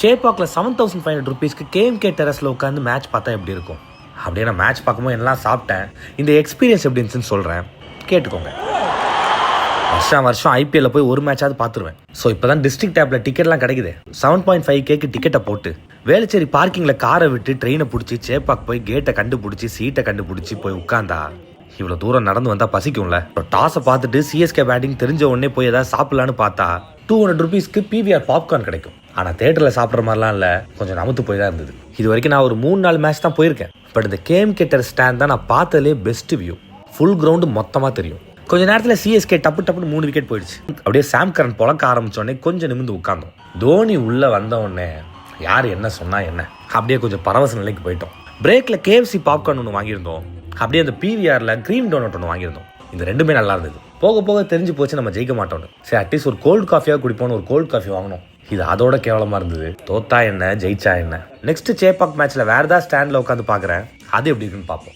சேப்பாக்கில் 7500 rupeesக்கு KMK டெரஸில் உட்காந்து match பார்த்தா எப்படி இருக்கும்? அப்படியே நான் மேட்ச் பார்க்கும்போது எல்லாம் சாப்பிட்டேன். இந்த எக்ஸ்பீரியன்ஸ் எப்படி இருந்துச்சுன்னு சொல்கிறேன், கேட்டுக்கோங்க. வருஷம் ஐபிஎல்ல போய் ஒரு மேட்சாவது பார்த்துருவேன். ஸோ இப்போ தான் டிஸ்ட்ரிக்ட் டேப்பில் டிக்கெட்லாம் கிடைக்குது. 7.5Kக்கு டிக்கெட்டை போட்டு வேளச்சேரி பார்க்கிங்கில் காரை விட்டு ட்ரெயினை பிடிச்சி சேப்பாக் போய் கேட்டை கண்டுபிடிச்சி சீட்டை கண்டுபிடிச்சி போய் உட்காந்தா இவ்வளோ தூரம் நடந்து வந்தால் பசிக்கும்ல. டாஸை பார்த்துட்டு சிஎஸ்கே பேட்டிங் தெரிஞ்ச உடனே போய் ஏதாவது சாப்பிட்லான்னு பார்த்தா 200 rupeesக்கு PVR பாப்கார்ன் கிடைக்கும். ஆனால் தேட்டரில் சாப்பிட்ற மாதிரிலாம் இல்லை, கொஞ்சம் நமுத்து போய் தான் இருந்தது. இது வரைக்கும் நான் ஒரு 3-4 மேட்ச் தான் போயிருக்கேன். பட் இந்த KMK டெரஸ் ஸ்டாண்ட் தான் நான் பார்த்ததுலே பெஸ்ட் வியூ. ஃபுல் கிரவுண்டு மொத்தமாக தெரியும். கொஞ்ச நேரத்தில் சிஎஸ்கே டப்புன்னு 3 விக்கெட் போயிடுச்சு. அப்படியே சாம் கரன் பொழக்க ஆரம்பிச்சோடனே கொஞ்சம் நிமிந்து உட்காந்தோம். தோனி உள்ளே வந்தவுடனே யார் என்ன சொன்னா என்ன, அப்படியே கொஞ்சம் பரவச நிலைக்கு போயிட்டோம். பிரேக்கில் KFC பாப்கார்ன் ஒன்று வாங்கியிருந்தோம். அப்படியே அந்த PVRல க்ரீம் டோனட் ஒன்று வாங்கியிருந்தோம். இந்த ரெண்டுமே நல்லா இருந்தது. போக போக தெரிஞ்சு போச்சு நம்ம ஜெயிக்க மாட்டோம்னு. சரி, அட்லீஸ்ட் ஒரு கோல்டு காஃபியாக குடிப்போன்னு ஒரு கோல்டு காஃபி வாங்கினோம். இது அதோட கேவலமாக இருந்தது. தோத்தா என்ன ஜெயிச்சா என்ன. நெக்ஸ்ட் சேப்பாக் மேட்ச்சில் வேறு ஏதாவது ஸ்டாண்டில் உட்காந்து பார்க்குறேன், அது எப்படி இருக்குன்னு பார்ப்போம்.